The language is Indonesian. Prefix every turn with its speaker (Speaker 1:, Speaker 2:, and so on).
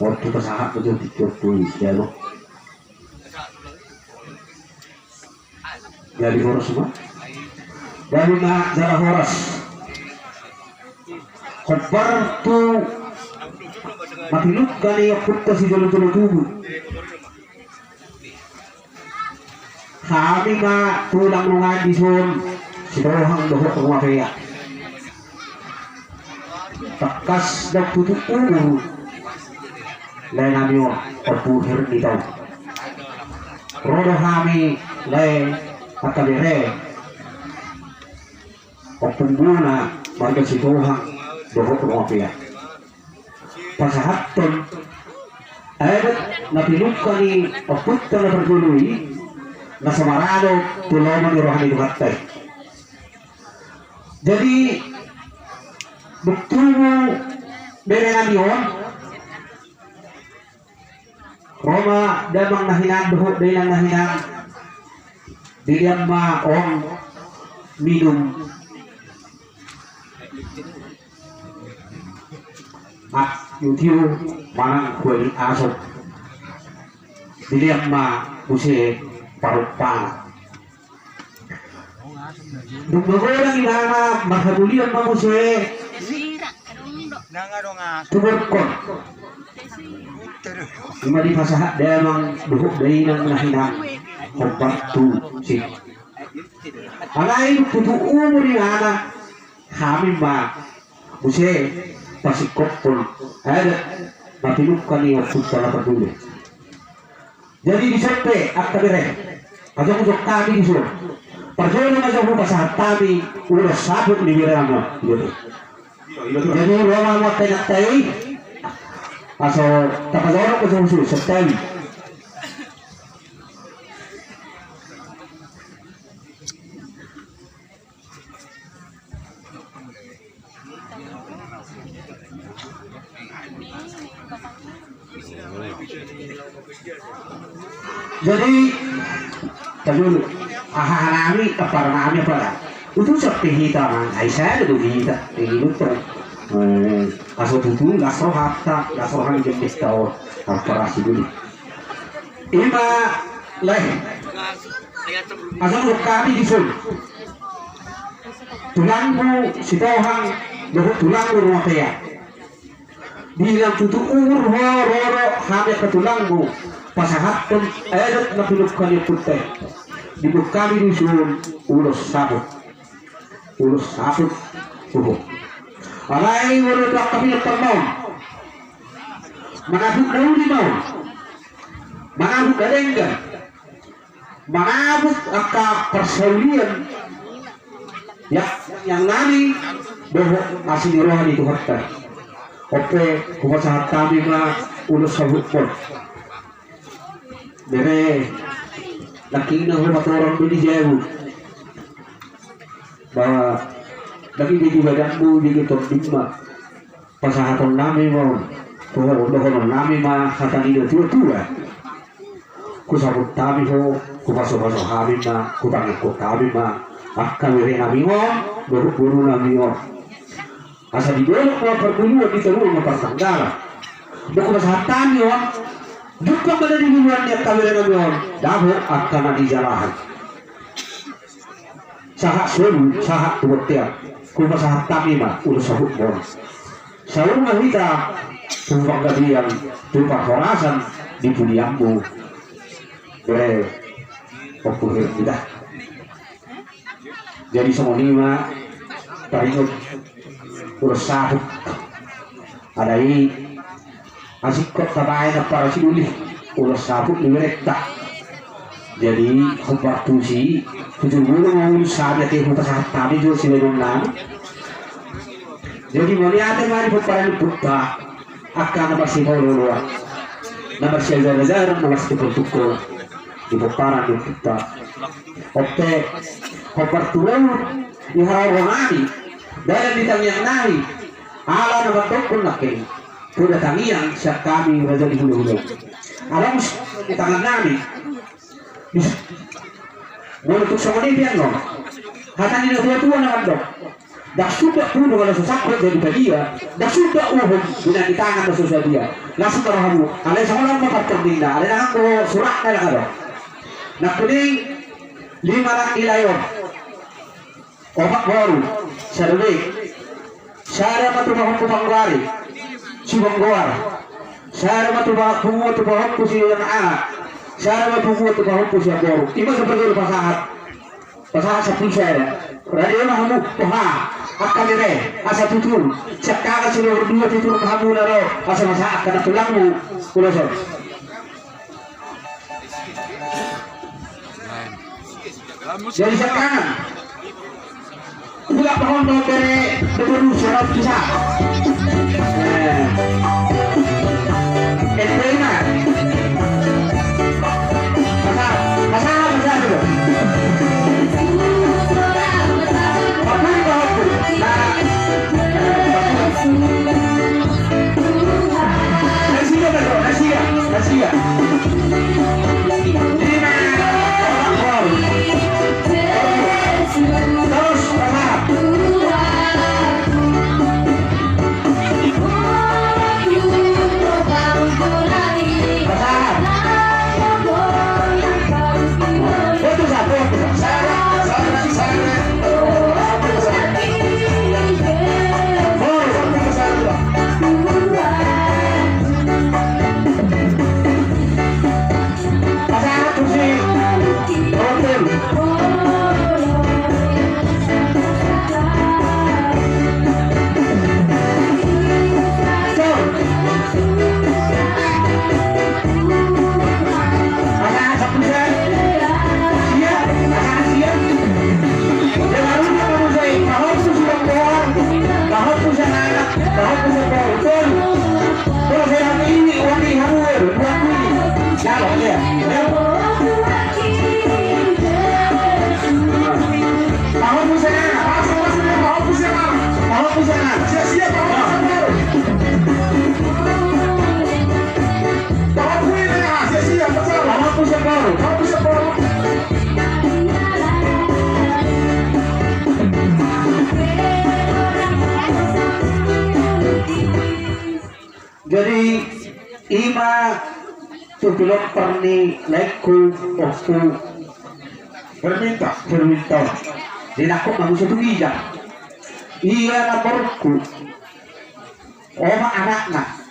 Speaker 1: Waktu pasahat betul dikutui jalur dari horas semua dari darah horas khobar tu matiluk kali yang putih si jalur tubuh kami ma tulang lungan di sun si dohang dohok pengwafaya takas dak tutup lain amyo perpuhir di tau rodo kami lain akabere opembuna marga si dohang dohok pengwafaya pasahatton ayat napinukan ni oputta na pergului na samarado tulaman ni rohani duhattay jadi betul berengan yon Roma damang nahinan dohok dalang nahinan diliam ma on minum at yutiu manang kuali asok diliam ma use parupang Dugdugorang inana maghabulian ma use tuberkon lima di pasahat damang dohok dalang nahinan kompatu si alay putu umur inana kami ma use pasikopon ada mapinukan ni waktu pala peduli jadi disepe akabere atau untuk kami disuruh perjuangan aja bukan saat kami udah sabut di birama gitu jadi Roma mau tanya tay asal tapazoro ko sa usul sa jadi dulu nami kapar nami pala itu seperti kita man ay saya itu kita ini tuh kaso tutu lasro hatta lasro han jenis tau operasi dulu ima leh asal kami disul tulangmu si tohang dohok tulangmu rumah paya bilang tutu umur hororo hamil ke tulangmu pasahat pun ayat na pinukkan yung putih dibukami disun ulos sabot tubuh alay ulo tak kami termau manabuk daun di mau manabuk kadenggan manabuk aka persaulian ya yang nani bohok masih rohani itu hatta oke kumasahat kami ma ulos sabot pun Bere, laki na humat orang beli jauh bahwa lagi di badan bu di gitu lima pasahaton nami mau pohon nami mah kata ini tua kusabut tabi ho kupaso habi mah kupangit ko tabi mah akan wiri nami mo buru nami mo asa di bawah kalau perguluan di seluruh persanggara bukan pasahatan yo Duka pada di bulan yang kami dengan dahulu akan dijalahan. Sahak selu, sahak tuwetiak, kuma sahak kami mah udah sahut bon. Selalu mahita tumpang gadian, tumpang horasan di budiammu. Populer tidak. Jadi semua lima taringot udah sahut. Ada ini asik kok tabayan na para sinuli ulah sabut direkta jadi khobar tusi tujulu mau sabi ate huta sa tabi jo sinulong na jadi maliate mari puparan putta akka na basiholo na basiyazar na basipurtuko di puparan di putta otte khobar tulang iharawani dalam ditanyang nahi ala na batokon nakin sudah tangian siap kami raja di hulu-hulu alam di tangan kami mau untuk sama ini pian loh hatani na tua-tua naman dok dah sudah puno kalau sesakit jadi dia, dah sudah dengan di tangan dosa dia. Langsung kalau kamu, ada seorang mau tertinggal, ada yang aku surat ada. Nah kuning 5 laki layon, obat baru, serbi, saya matu bahon pemangguari, si bangguar, saya matu bahon pusi yang anak, saya matu bahon pusi yang baru. Ibu seperti itu pasangan sepuluh radio mahamu poha akan dire asa tutur cakara seluruh dua tutur mahamu naro asa masa akan tulangmu kuloso jadi sekarang tidak pohon dari berburu syarat kisah enterima masa dulu Asia. Terus jadi ima tubilok perni leku waktu berminta dinakuk manusia itu bijak iya laporku oma anaknya